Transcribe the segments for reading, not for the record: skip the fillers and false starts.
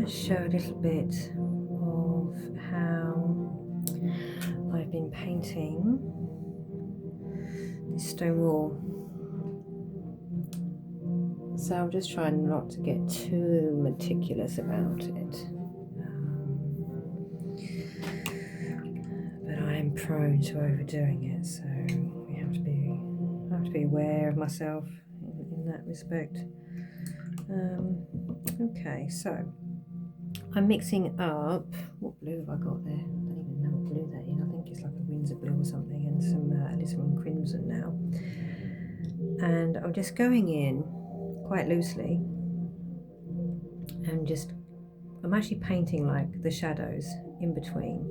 to show a little bit of how I've been painting this stone wall. So I'm just trying not to get too meticulous about it. But I am prone to overdoing it, so I have to be aware of myself in that respect. Okay, so I'm mixing up, what blue have I got there? I don't even know what blue that is. I think it's like a Windsor blue or something, and some Elysian crimson now. And I'm just going in quite loosely and I'm actually painting like the shadows in between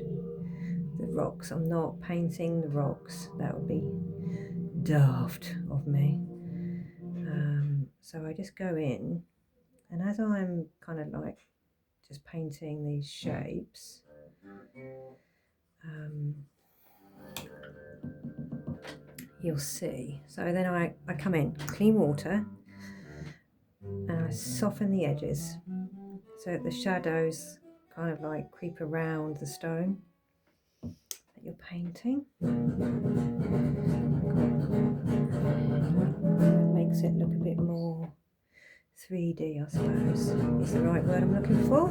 the rocks. I'm not painting the rocks, that would be daft of me. So I just go in, and as I'm kind of like just painting these shapes, you'll see. So then I come in, clean water, and I soften the edges so that the shadows kind of like creep around the stone that you're painting. Makes it look a bit more 3D, I suppose, is the right word I'm looking for.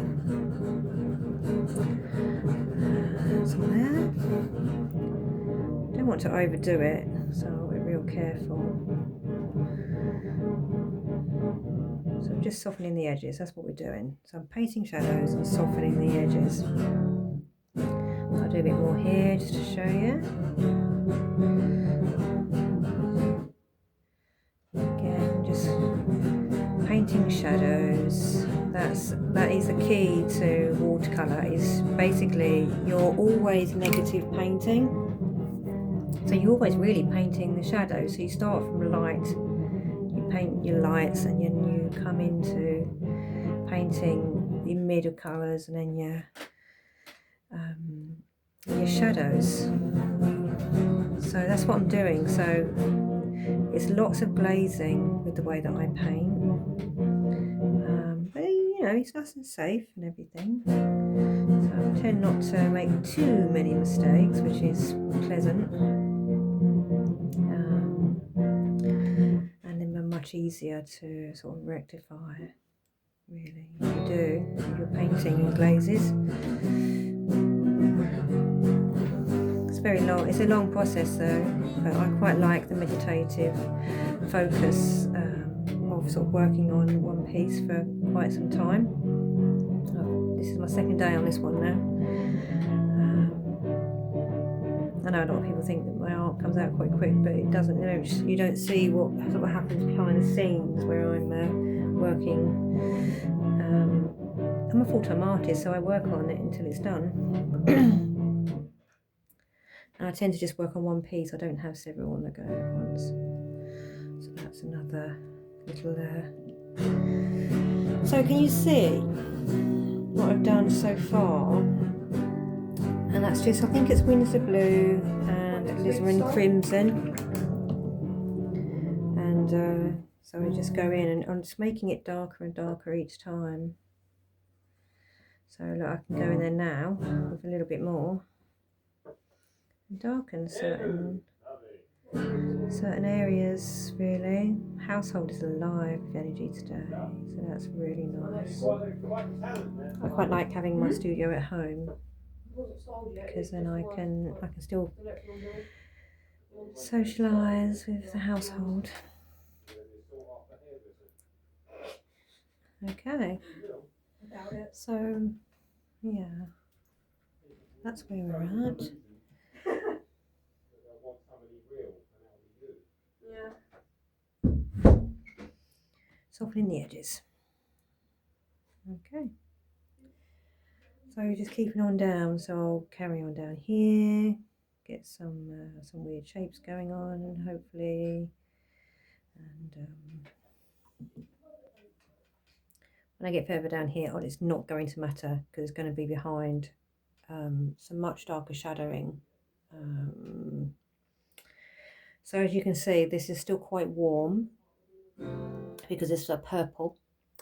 Some there. Don't want to overdo it, so I'll be real careful. So I'm just softening the edges, that's what we're doing. So I'm painting shadows and softening the edges. I'll do a bit more here just to show you. Again, just painting shadows. That is the key to watercolour, is basically you're always negative painting. So you're always really painting the shadows. So you start from light, you paint your lights, and then you come into painting the middle colours, and then your shadows. So that's what I'm doing. So it's lots of glazing with the way that I paint. But you know, it's nice and safe and everything. So I tend not to make too many mistakes, which is pleasant. And then they're much easier to sort of rectify, really, if you do, if you're painting in glazes. It's very long, it's a long process though, but I quite like the meditative focus of sort of working on one piece for quite some time. This is my second day on this one now. I know a lot of people think that my art comes out quite quick, but it doesn't. You don't see what sort of happens behind the scenes where I'm working. I'm a full-time artist, so I work on it until it's done. And I tend to just work on one piece. I don't have several on the go at once. So that's another little So can you see what I've done so far? And that's just, I think it's Windsor blue and Elysian crimson. And so I just go in, and I'm just making it darker and darker each time. So look, I can go in there now with a little bit more and darken certain areas, really. Household is alive with energy today, so that's really nice. I quite like having my studio at home, because then I can still socialise with the household. Okay, so yeah, that's where we're at. Softening the edges. Okay, so just keeping on down. So I'll carry on down here, get some weird shapes going on, and hopefully, and when I get further down here, it's not going to matter, because it's going to be behind some much darker shadowing. So as you can see, this is still quite warm because it's a purple,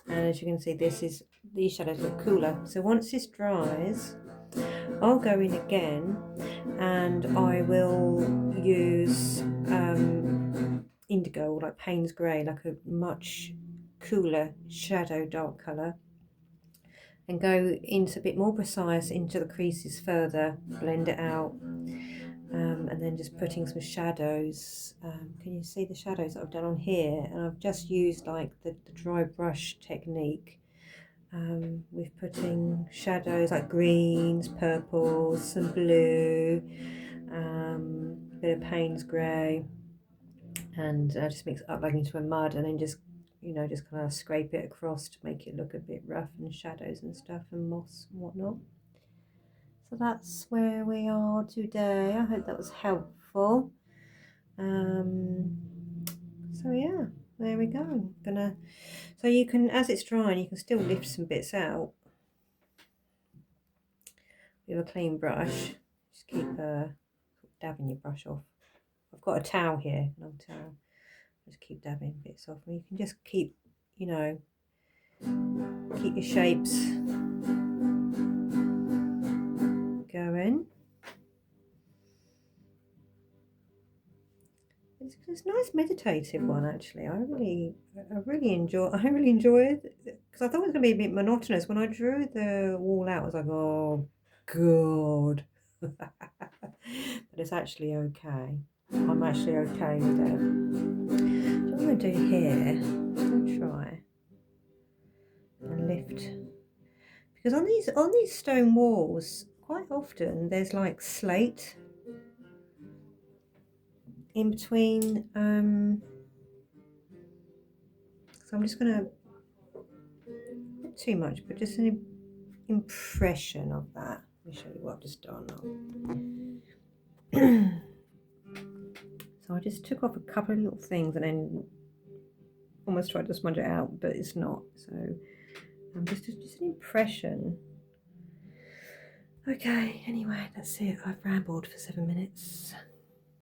and as you can see, this is these shadows look cooler. So once this dries, I'll go in again and I will use indigo, or like Payne's Grey, like a much cooler shadow dark colour, and go into a bit more precise into the creases further, blend it out, and then just putting some shadows. Can you see the shadows that I've done on here? And I've just used like the dry brush technique with putting shadows like greens, purples, some blue, a bit of Payne's Grey, and just mix it up like into a mud, and then just just kind of scrape it across to make it look a bit rough, and shadows and stuff and moss and whatnot. So that's where we are today. I hope that was helpful. So yeah, there we go. So you can, as it's drying, you can still lift some bits out with a clean brush. Just keep dabbing your brush off. I've got a towel here, long towel. Just keep dabbing bits off, and you can just keep, keep your shapes going. It's a nice meditative one, actually. I really enjoy it, because I thought it was going to be a bit monotonous. When I drew the wall out, I was like, oh god. But it's actually okay. I'm actually okay with it. So what I'm going to do here, I'm going to try and lift, because on these stone walls, quite often there's like slate in between. So I'm just going to, not too much, but just an impression of that. Let me show you what I've just done now. So I just took off a couple of little things and then almost tried to smudge it out, but it's not. So just an impression. Okay, anyway, that's it. I've rambled for 7 minutes.